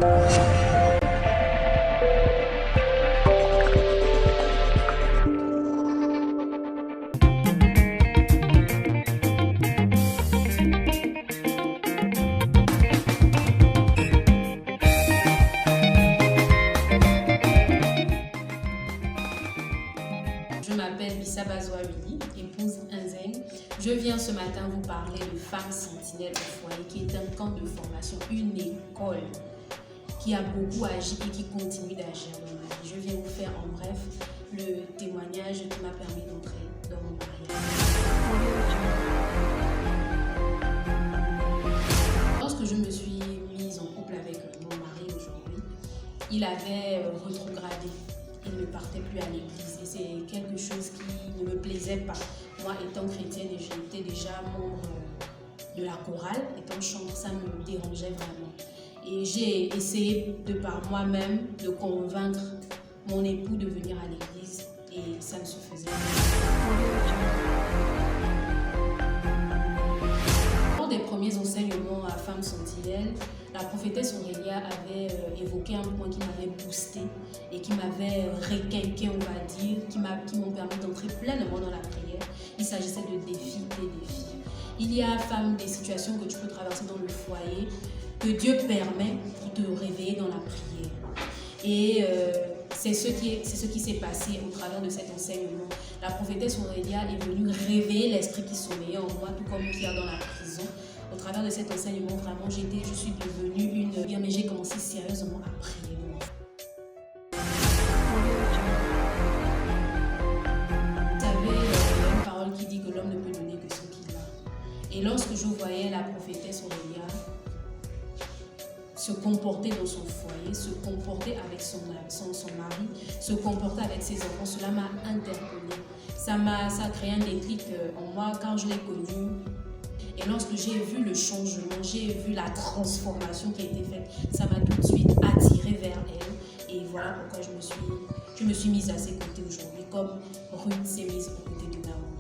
Je m'appelle Bissa Bazouawili, épouse Inzeng. Je viens ce matin vous parler de Femmes Sentinelles au foyer, qui est un camp de formation, une école qui a beaucoup agi et qui continue d'agir dans ma vie. Je viens vous faire en bref le témoignage qui m'a permis d'entrer dans mon mariage. Lorsque je me suis mise en couple avec mon mari aujourd'hui, il avait rétrogradé. Il ne partait plus à l'église et c'est quelque chose qui ne me plaisait pas. Moi, étant chrétienne, et j'étais déjà membre de la chorale, étant chanteur, ça me dérangeait vraiment. Et j'ai essayé de par moi-même de convaincre mon époux de venir à l'église et ça ne se faisait pas. Lors des premiers enseignements à Femmes Sentinelles, la prophétesse Aurélia avait évoqué un point qui m'avait boosté et qui m'avait requinqué, on va dire, qui m'ont permis d'entrer pleinement dans la prière. Il s'agissait de défis, des défis. Il y a, femme, des situations que tu peux traverser dans le foyer que Dieu permet pour te réveiller dans la prière. Et c'est ce qui s'est passé au travers de cet enseignement. La prophétesse Aurélia est venue réveiller l'esprit qui sommeillait en moi, tout comme Pierre dans la prison. Au travers de cet enseignement, vraiment, je suis devenue une bien, mais j'ai commencé sérieusement à prier. Vous savez, il y a une parole qui dit que l'homme ne peut donner que ce qu'il a. Et lorsque je voyais la prophétesse Aurélia se comporter dans son foyer, se comporter avec son mari, se comporter avec ses enfants, cela m'a interpellée. Ça a créé un déclic en moi car je l'ai connue. Et lorsque j'ai vu le changement, j'ai vu la transformation qui a été faite, ça m'a tout de suite attirée vers elle. Et voilà pourquoi je me suis mise à ses côtés aujourd'hui, comme Ruth s'est mise aux côtés de Naomi.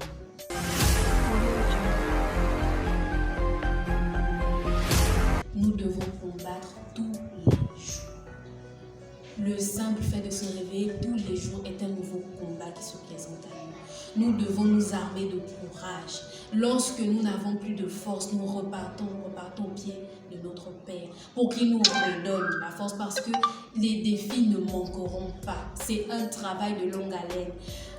Nous devons combattre tous les jours. Le simple fait de se réveiller tous les jours est un nouveau combat qui se présente à nous. Nous devons nous armer de courage. Lorsque nous n'avons plus de force, nous repartons au pied de notre Père pour qu'il nous redonne la force parce que les défis ne manqueront pas. C'est un travail de longue haleine.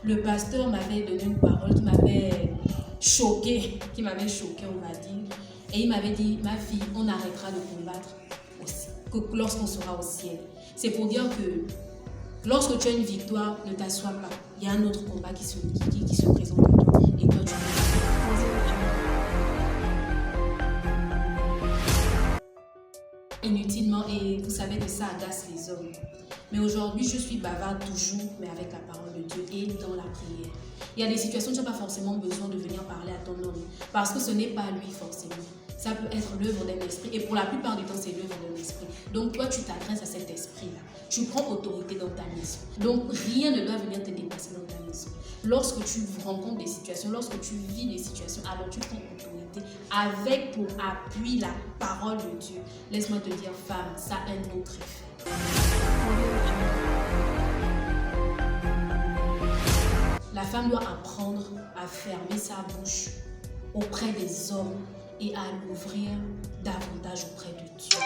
Le pasteur m'avait donné une parole qui m'avait choquée, on va dire. Et il m'avait dit, ma fille, on arrêtera de combattre lorsqu'on sera au ciel. C'est pour dire que lorsque tu as une victoire, ne t'assois pas. Il y a un autre combat qui se présente à toi. Et toi, tu inutilement, et vous savez que ça agace les hommes. Mais aujourd'hui, je suis bavarde toujours, mais avec la parole de Dieu et dans la prière. Il y a des situations où tu n'as pas forcément besoin de venir parler à ton homme, parce que ce n'est pas lui forcément. Ça peut être l'œuvre d'un esprit, et pour la plupart du temps, c'est l'œuvre d'un esprit. Donc toi, tu t'adresses à cet esprit-là. Tu prends autorité dans ta maison. Donc rien ne doit venir te dépasser dans ta maison. Lorsque tu rencontres des situations, lorsque tu vis des situations, alors tu prends autorité avec pour appui la parole de Dieu. Laisse-moi te dire, femme, ça a un autre effet. La femme doit apprendre à fermer sa bouche auprès des hommes et à l'ouvrir davantage auprès de Dieu.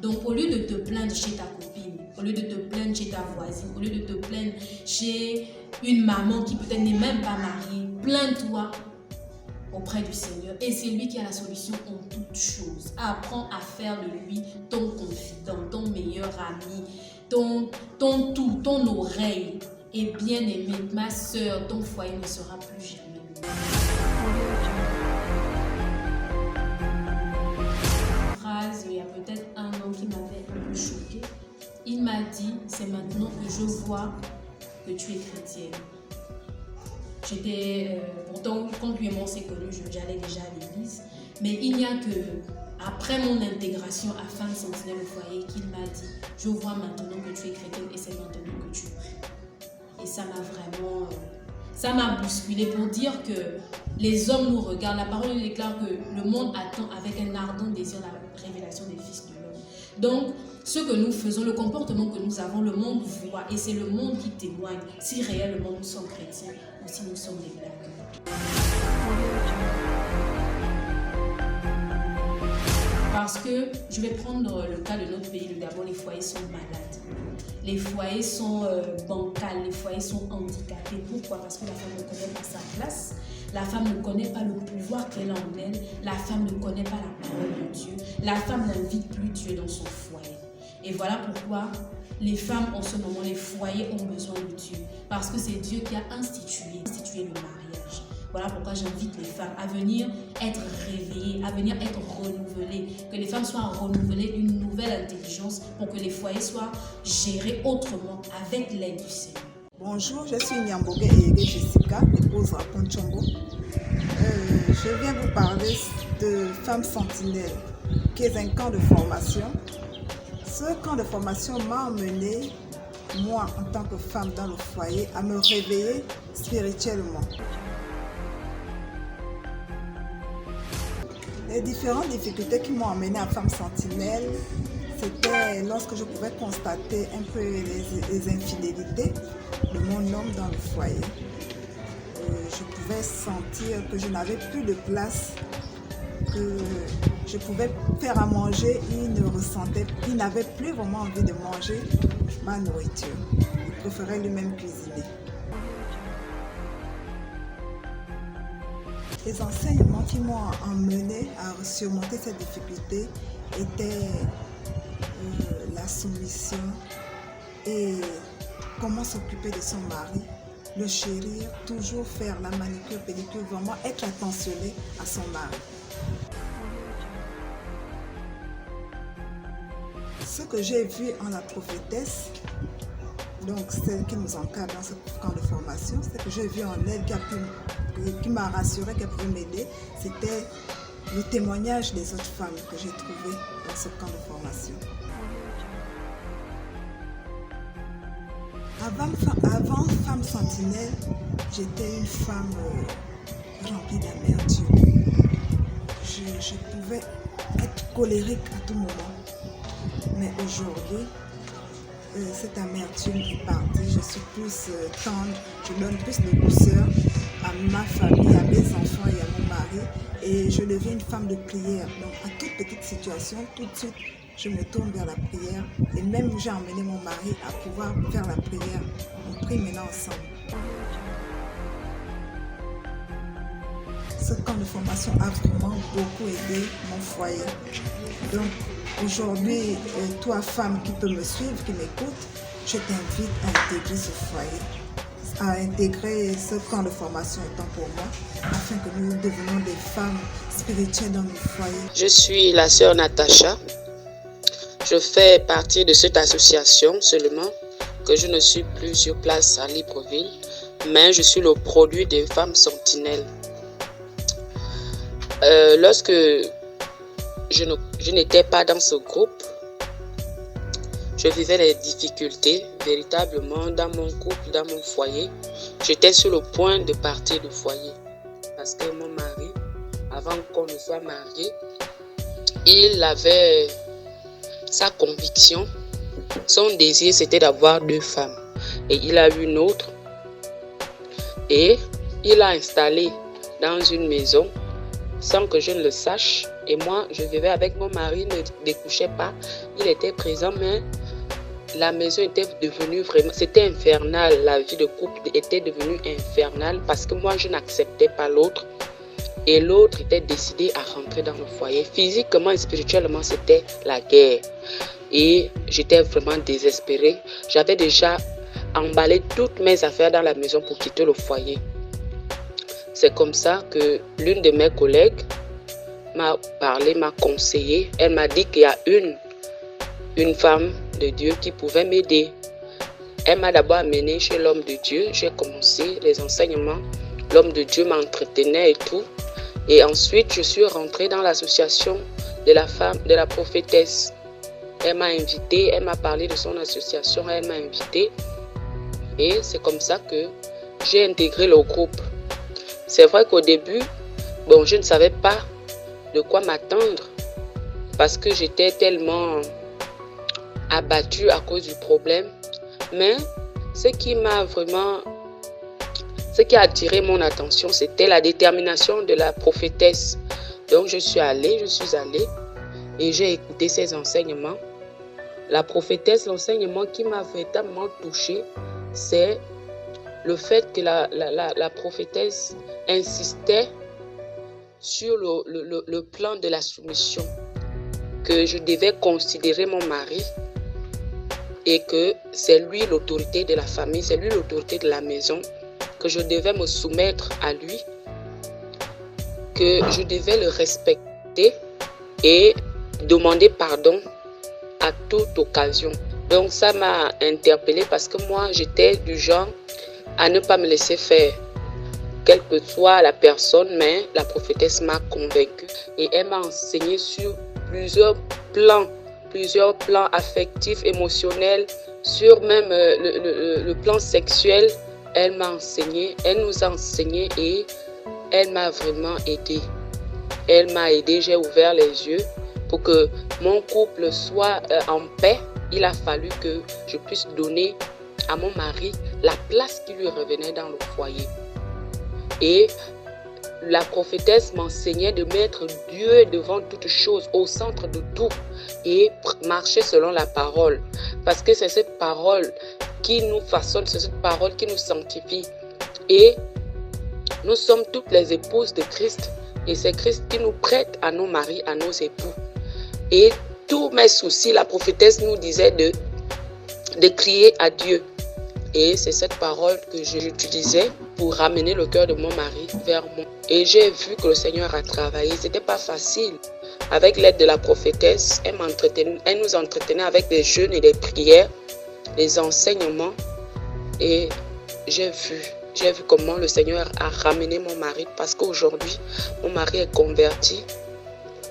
Donc, au lieu de te plaindre chez ta copine, au lieu de te plaindre chez ta voisine, au lieu de te plaindre chez une maman qui peut-être n'est même pas mariée, plains-toi auprès du Seigneur. Et c'est lui qui a la solution en toutes choses. Apprends à faire de lui ton confident, ton meilleur ami, ton tout, ton oreille. Et bien aimé, ma soeur, ton foyer ne sera plus jamais le même. Il y a peut-être un homme qui m'avait un peu choquée. Il m'a dit, c'est maintenant que je vois que tu es chrétienne. Pourtant, quand lui et moi on s'est connus, j'allais déjà à l'église. Mais il n'y a que, après mon intégration à Femmes Sentinelles au foyer, qu'il m'a dit, je vois maintenant que tu es chrétienne et c'est maintenant que tu pries. Et ça m'a vraiment... Ça m'a bousculé pour dire que les hommes nous regardent. La parole déclare que le monde attend avec un ardent désir la révélation des fils de l'homme. Donc, ce que nous faisons, le comportement que nous avons, le monde voit et c'est le monde qui témoigne si réellement nous sommes chrétiens ou si nous sommes des blagues. Parce que je vais prendre le cas de notre pays, le Gabon, les foyers sont malades. Les foyers sont bancals, les foyers sont handicapés. Pourquoi? Parce que la femme ne connaît pas sa place, la femme ne connaît pas le pouvoir qu'elle a en elle, la femme ne connaît pas la parole de Dieu, la femme n'invite plus Dieu dans son foyer. Et voilà pourquoi les femmes en ce moment, les foyers ont besoin de Dieu. Parce que c'est Dieu qui a institué le mariage. Voilà pourquoi j'invite les femmes à venir être réveillées, à venir être renouvelées, que les femmes soient renouvelées d'une nouvelle intelligence pour que les foyers soient gérés autrement avec l'aide du Seigneur. Bonjour, je suis Nyambogue et Jessica, épouse à Ponchombo. Je viens vous parler de Femmes Sentinelles, qui est un camp de formation. Ce camp de formation m'a emmené, moi en tant que femme dans le foyer, à me réveiller spirituellement. Les différentes difficultés qui m'ont amenée à Femmes Sentinelles, c'était lorsque je pouvais constater un peu les infidélités de mon homme dans le foyer. Je pouvais sentir que je n'avais plus de place, que je pouvais faire à manger, il n'avait plus vraiment envie de manger ma nourriture. Il préférait lui-même cuisiner. Les enseignements qui m'ont amené à surmonter cette difficulté étaient la soumission et comment s'occuper de son mari, le chérir, toujours faire la manicure, pédicure, vraiment être attentionné à son mari. Ce que j'ai vu en la prophétesse, donc celle qui nous encadre dans ce camp de formation, c'est que j'ai vu en elle qui m'a rassuré qu'elle pouvait m'aider, c'était le témoignage des autres femmes que j'ai trouvées dans ce camp de formation. Avant Femme Sentinelle, j'étais une femme remplie d'amertume. Je pouvais être colérique à tout moment. Mais aujourd'hui, cette amertume est partie. Je suis plus tendre, je donne plus de douceur à ma famille, à mes enfants et à mon mari. Et je deviens une femme de prière. Donc à toute petite situation, tout de suite, je me tourne vers la prière. Et même j'ai emmené mon mari à pouvoir faire la prière. On prie maintenant ensemble. Ce camp de formation a vraiment beaucoup aidé mon foyer. Donc aujourd'hui, toi femme qui peut me suivre, qui m'écoute, je t'invite à intégrer ce foyer, à intégrer ce camp de formation étant pour moi, afin que nous devenions des femmes spirituelles dans nos foyers. Je suis la sœur Natacha. Je fais partie de cette association seulement que je ne suis plus sur place à Libreville, mais je suis le produit des Femmes Sentinelles. Lorsque je n'étais pas dans ce groupe, je vivais les difficultés véritablement dans mon couple, dans mon foyer. J'étais sur le point de partir du foyer parce que mon mari, avant qu'on ne soit mariés, il avait sa conviction, son désir c'était d'avoir 2 femmes et il a eu une autre et il l'a installée dans une maison sans que je ne le sache. Et moi, je vivais avec mon mari, ne découchait pas. Il était présent, mais la maison était devenue vraiment... C'était infernal. La vie de couple était devenue infernale parce que moi, je n'acceptais pas l'autre. Et l'autre était décidé à rentrer dans le foyer. Physiquement et spirituellement, c'était la guerre. Et j'étais vraiment désespérée. J'avais déjà emballé toutes mes affaires dans la maison pour quitter le foyer. C'est comme ça que l'une de mes collègues m'a parlé, m'a conseillé. Elle m'a dit qu'il y a une femme de Dieu qui pouvait m'aider. Elle m'a d'abord amené chez l'homme de Dieu. J'ai commencé les enseignements. L'homme de Dieu m'entretenait et tout. Et ensuite, je suis rentrée dans l'association de la femme, de la prophétesse. Elle m'a invitée, elle m'a parlé de son association, elle m'a invitée. Et c'est comme ça que j'ai intégré le groupe. C'est vrai qu'au début, je ne savais pas de quoi m'attendre parce que j'étais tellement abattue à cause du problème. Mais ce qui a attiré mon attention, c'était la détermination de la prophétesse. Donc je suis allée et j'ai écouté ses enseignements. La prophétesse, l'enseignement qui m'a véritablement touchée, c'est le fait que la prophétesse insistait sur le plan de la soumission, que je devais considérer mon mari et que c'est lui l'autorité de la famille, c'est lui l'autorité de la maison, que je devais me soumettre à lui, que je devais le respecter et demander pardon à toute occasion. Donc ça m'a interpellée parce que moi j'étais du genre à ne pas me laisser faire, quelle que soit la personne, mais la prophétesse m'a convaincue et elle m'a enseigné sur plusieurs plans affectifs, émotionnels, sur même le plan sexuel. Elle m'a enseigné, elle nous a enseigné et elle m'a vraiment aidée. Elle m'a aidée, j'ai ouvert les yeux pour que mon couple soit en paix. Il a fallu que je puisse donner à mon mari la place qui lui revenait dans le foyer. Et la prophétesse m'enseignait de mettre Dieu devant toute chose, au centre de tout, et marcher selon la parole. Parce que c'est cette parole qui nous façonne, c'est cette parole qui nous sanctifie. Et nous sommes toutes les épouses de Christ. Et c'est Christ qui nous prête à nos maris, à nos époux. Et tous mes soucis, la prophétesse nous disait de crier à Dieu. Et c'est cette parole que j'utilisais pour ramener le cœur de mon mari vers moi. Et j'ai vu que le Seigneur a travaillé. Ce n'était pas facile. Avec l'aide de la prophétesse, elle nous entretenait avec des jeûnes et des prières, des enseignements. Et j'ai vu comment le Seigneur a ramené mon mari. Parce qu'aujourd'hui, mon mari est converti.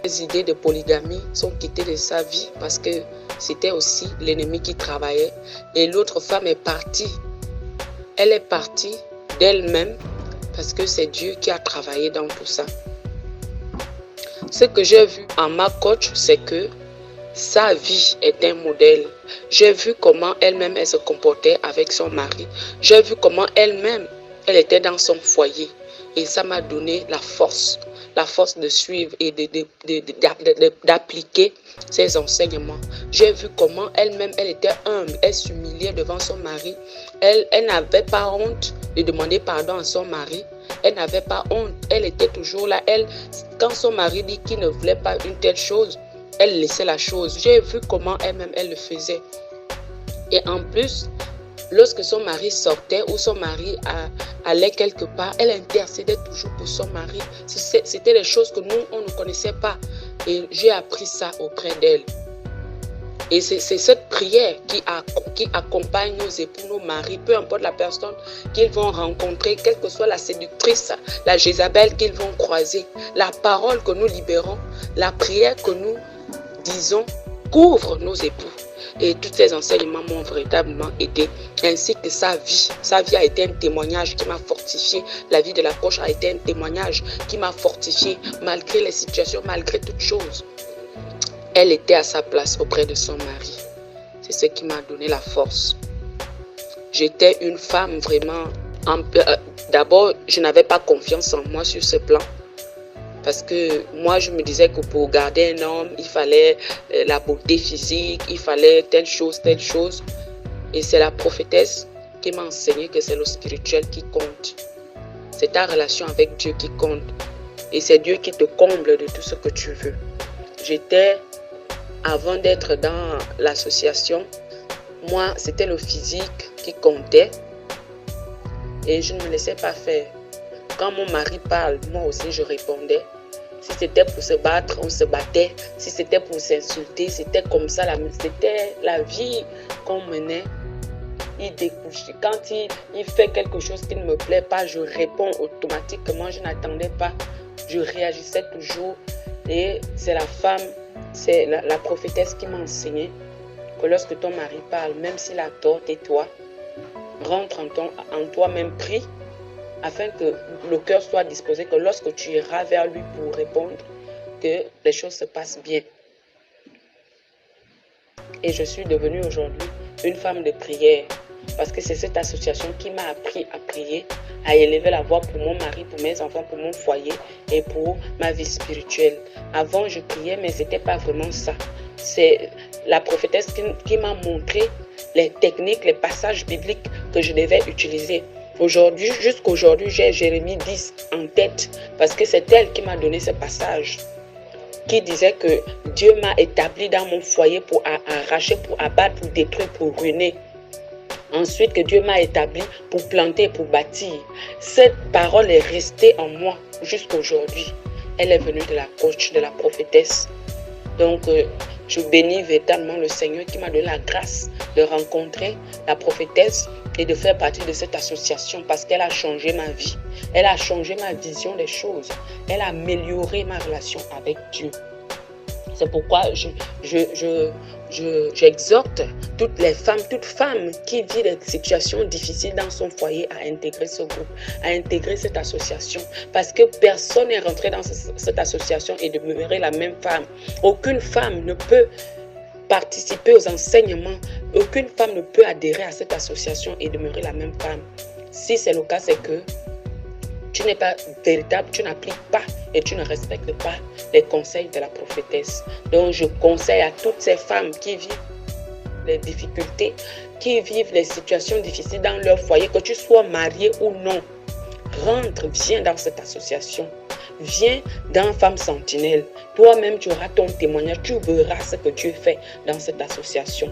Les idées de polygamie sont quittées de sa vie parce que c'était aussi l'ennemi qui travaillait. Et l'autre femme est partie. Elle est partie d'elle-même parce que c'est Dieu qui a travaillé dans tout ça. Ce que j'ai vu en ma coach, c'est que sa vie est un modèle. J'ai vu comment elle-même elle se comportait avec son mari. J'ai vu comment elle-même elle était dans son foyer. Et ça m'a donné la force de suivre et d'appliquer ses enseignements. J'ai vu comment elle-même, elle était humble, elle s'humiliait devant son mari. Elle n'avait pas honte de demander pardon à son mari. Elle n'avait pas honte, elle était toujours là. Quand son mari dit qu'il ne voulait pas une telle chose, elle laissait la chose. J'ai vu comment elle-même, elle le faisait. Et en plus, lorsque son mari sortait ou son mari allait quelque part, elle intercédait toujours pour son mari. C'était des choses que nous, on ne connaissait pas. Et j'ai appris ça auprès d'elle. Et c'est cette prière qui accompagne nos époux, nos maris, peu importe la personne qu'ils vont rencontrer, quelle que soit la séductrice, la Jézabel qu'ils vont croiser, la parole que nous libérons, la prière que nous disons couvre nos époux. Et tous ces enseignements m'ont véritablement aidé, ainsi que sa vie. Sa vie a été un témoignage qui m'a fortifié. La vie de la coach a été un témoignage qui m'a fortifié, malgré les situations, malgré toutes choses. Elle était à sa place auprès de son mari. C'est ce qui m'a donné la force. J'étais une femme vraiment... D'abord, je n'avais pas confiance en moi sur ce plan. Parce que moi, je me disais que pour garder un homme, il fallait la beauté physique, il fallait telle chose, telle chose. Et c'est la prophétesse qui m'a enseigné que c'est le spirituel qui compte. C'est ta relation avec Dieu qui compte. Et c'est Dieu qui te comble de tout ce que tu veux. Avant d'être dans l'association, moi, c'était le physique qui comptait. Et je ne me laissais pas faire. Quand mon mari parle, moi aussi je répondais. Si c'était pour se battre, on se battait. Si c'était pour s'insulter, c'était comme ça. C'était la vie qu'on menait. Il découche. Quand il fait quelque chose qui ne me plaît pas, je réponds automatiquement. Je n'attendais pas. Je réagissais toujours. Et c'est la prophétesse qui m'a enseigné que lorsque ton mari parle, même s'il a tort, tais-toi. Rentre en toi-même, prie. Afin que le cœur soit disposé, que lorsque tu iras vers lui pour répondre, que les choses se passent bien. Et je suis devenue aujourd'hui une femme de prière. Parce que c'est cette association qui m'a appris à prier, à élever la voix pour mon mari, pour mes enfants, pour mon foyer et pour ma vie spirituelle. Avant, je priais, mais ce n'était pas vraiment ça. C'est la prophétesse qui m'a montré les techniques, les passages bibliques que je devais utiliser. Aujourd'hui, jusqu'aujourd'hui, j'ai Jérémie 10 en tête parce que c'est elle qui m'a donné ce passage qui disait que Dieu m'a établi dans mon foyer pour arracher, pour abattre, pour détruire, pour ruiner. Ensuite, que Dieu m'a établi pour planter, pour bâtir. Cette parole est restée en moi jusqu'à aujourd'hui. Elle est venue de la coach, de la prophétesse. Donc, je bénis véritablement le Seigneur qui m'a donné la grâce de rencontrer la prophétesse et de faire partie de cette association parce qu'elle a changé ma vie. Elle a changé ma vision des choses. Elle a amélioré ma relation avec Dieu. C'est pourquoi j'exhorte toutes femmes qui vivent des situations difficiles dans son foyer à intégrer ce groupe, à intégrer cette association. Parce que personne n'est rentré dans cette association et demeurer la même femme. Aucune femme ne peut participer aux enseignements. Aucune femme ne peut adhérer à cette association et demeurer la même femme. Si c'est le cas, c'est que tu n'es pas véritable, tu n'appliques pas et tu ne respectes pas les conseils de la prophétesse. Donc, je conseille à toutes ces femmes qui vivent les difficultés, qui vivent les situations difficiles dans leur foyer, que tu sois marié ou non, rentre, viens dans cette association. Viens dans Femme Sentinelle. Toi-même, tu auras ton témoignage, tu verras ce que Dieu fait dans cette association.